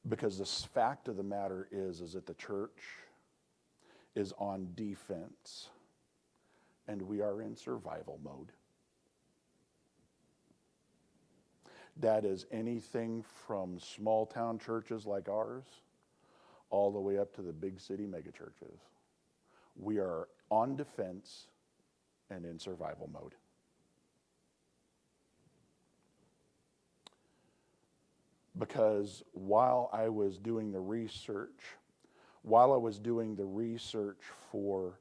Because the fact of the matter is that the church is on defense and we are in survival mode. That is anything from small town churches like ours all the way up to the big city megachurches. We are on defense and in survival mode. Because while I was doing the research for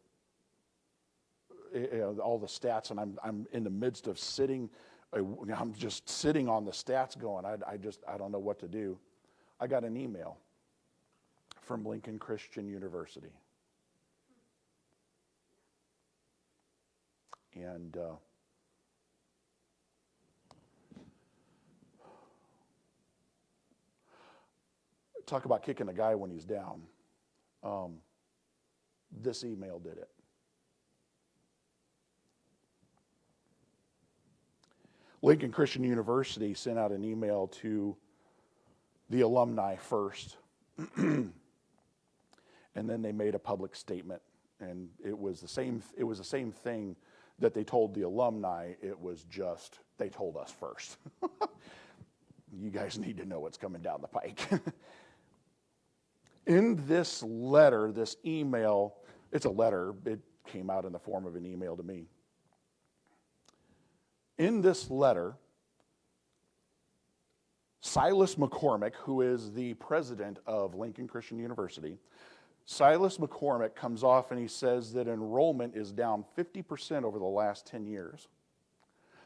all the stats, and I'm in the midst of sitting, I'm just sitting on the stats going, I don't know what to do. I got an email from Lincoln Christian University. And talk about kicking a guy when he's down. This email did it. Lincoln Christian University sent out an email to the alumni first, and then they made a public statement. And it was the same thing that they told the alumni. It was just they told us first. You guys need to know what's coming down the pike. In this letter, this email, it's a letter. It came out in the form of an email to me. In this letter, Silas McCormick, who is the president of Lincoln Christian University, Silas McCormick comes off and he says that enrollment is down 50% over the last 10 years.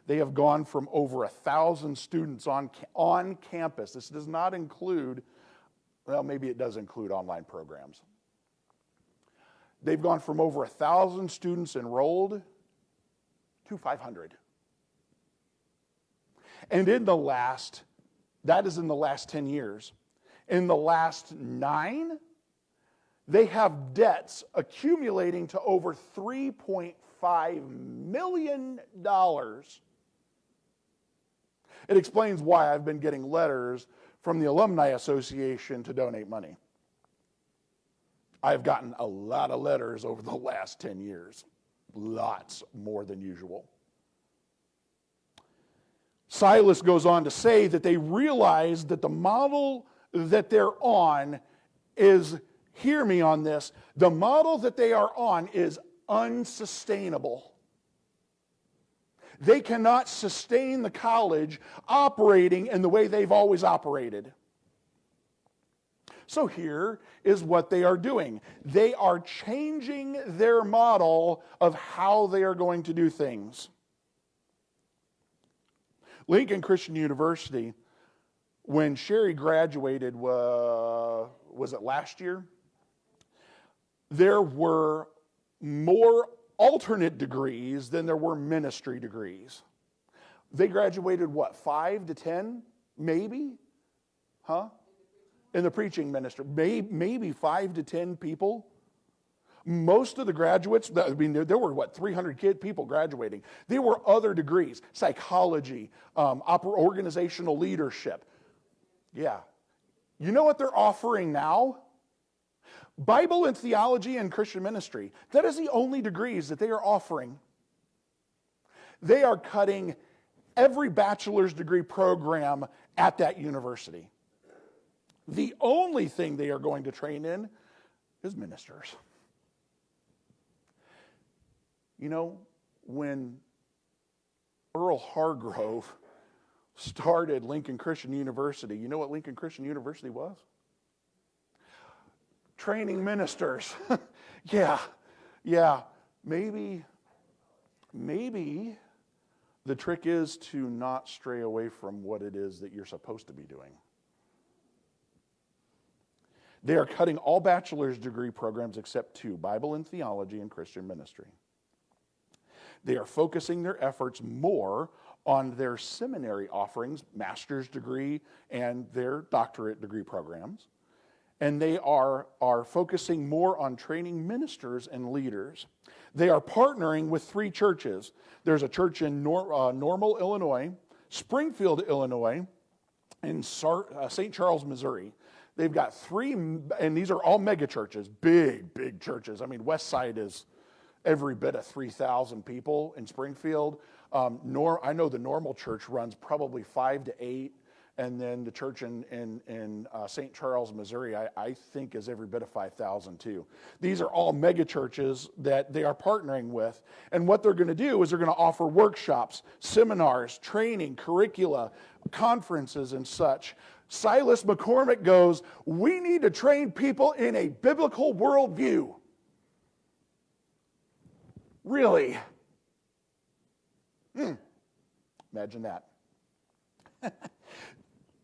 They have gone from over 1,000 students on campus. This does not include, well, maybe it does include online programs. They've gone from over 1,000 students enrolled to 500. And that is in the last 10 years. In the last 9, they have debts accumulating to over $3.5 million. It explains why I've been getting letters from the Alumni Association to donate money. I've gotten a lot of letters over the last 10 years. Lots more than usual. Silas goes on to say that they realize that the model that they're on is, hear me on this, the model that they are on is unsustainable. They cannot sustain the college operating in the way they've always operated. So here is what they are doing. They are changing their model of how they are going to do things. Lincoln Christian University, when Sherry graduated, was it last year? There were more alternate degrees than there were ministry degrees. They graduated, 5 to 10? Maybe? Huh? In the preaching ministry. Maybe 5 to 10 people. Most of the graduates, there were 300 people graduating. There were other degrees, psychology, organizational leadership. Yeah. You know what they're offering now? Bible and theology and Christian ministry. That is the only degrees that they are offering. They are cutting every bachelor's degree program at that university. The only thing they are going to train in is ministers. You know, when Earl Hargrove started Lincoln Christian University, you know what Lincoln Christian University was? Training ministers. Yeah. Maybe the trick is to not stray away from what it is that you're supposed to be doing. They are cutting all bachelor's degree programs except 2, Bible and theology and Christian ministry. They are focusing their efforts more on their seminary offerings, master's degree, and their doctorate degree programs. And they are focusing more on training ministers and leaders. They are partnering with 3 churches. There's a church in Normal, Illinois, Springfield, Illinois, and St. Charles, Missouri. They've got 3, and these are all mega churches, big churches. I mean, Westside is every bit of 3,000 people in Springfield. I know the normal church runs probably 5 to 8, and then the church in St. Charles, Missouri, I think is every bit of 5,000 too. These are all mega churches that they are partnering with, and what they're going to do is they're going to offer workshops, seminars, training, curricula, conferences, and such. Silas McCormick goes, we need to train people in a biblical worldview. Really? Imagine that.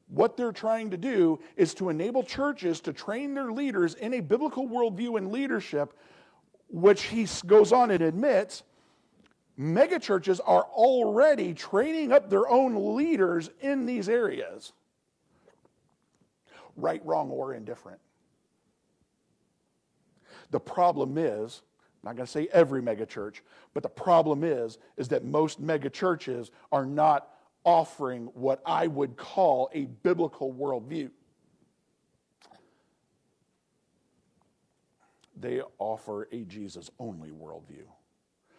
What they're trying to do is to enable churches to train their leaders in a biblical worldview and leadership, which he goes on and admits, megachurches are already training up their own leaders in these areas. Right, wrong, or indifferent. The problem is, I'm not going to say every megachurch, but the problem is that most megachurches are not offering what I would call a biblical worldview. They offer a Jesus-only worldview,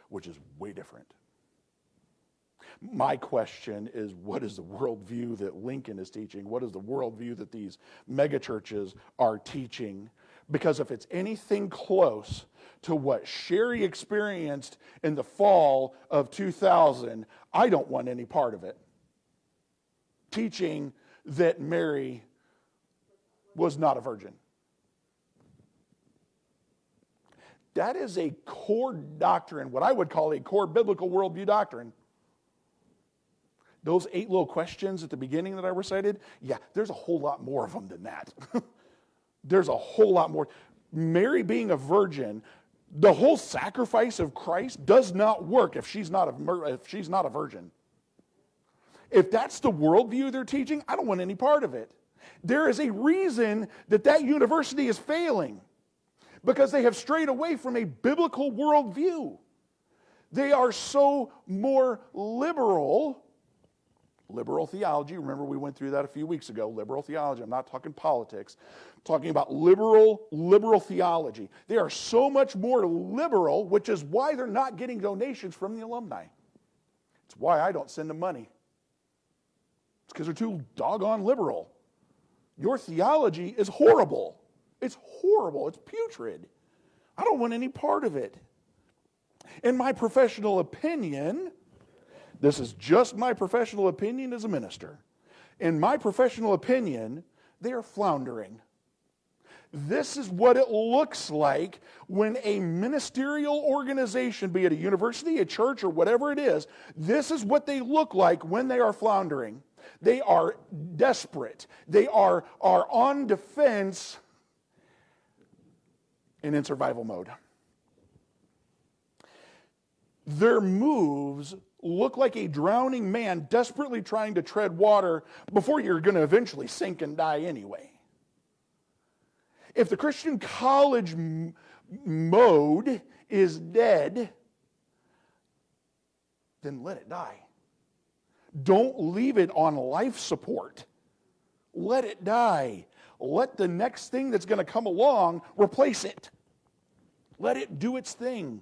which is way different. My question is, what is the worldview that Lincoln is teaching? What is the worldview that these megachurches are teaching? Because if it's anything close to what Sherry experienced in the fall of 2000, I don't want any part of it. Teaching that Mary was not a virgin. That is a core doctrine, what I would call a core biblical worldview doctrine. Those 8 little questions at the beginning that I recited, yeah, there's a whole lot more of them than that. There's a whole lot more. Mary being a virgin, the whole sacrifice of Christ does not work if she's not a virgin. If that's the worldview they're teaching, I don't want any part of it. There is a reason that university is failing, because they have strayed away from a biblical worldview. They are so more liberal theology. Remember, we went through that a few weeks ago. Liberal theology. I'm not talking politics. I'm talking about liberal theology. They are so much more liberal, which is why they're not getting donations from the alumni. It's why I don't send them money. It's because they're too doggone liberal. Your theology is horrible. It's horrible. It's putrid. I don't want any part of it. In my professional opinion, this is just my professional opinion as a minister. In my professional opinion, they are floundering. This is what it looks like when a ministerial organization, be it a university, a church, or whatever it is, this is what they look like when they are floundering. They are desperate. They are on defense and in survival mode. Their moves look like a drowning man desperately trying to tread water before you're going to eventually sink and die anyway. If the Christian college mode is dead, then let it die. Don't leave it on life support. Let it die. Let the next thing that's going to come along replace it. Let it do its thing.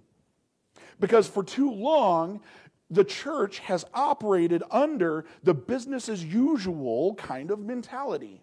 Because for too long, the church has operated under the business as usual kind of mentality.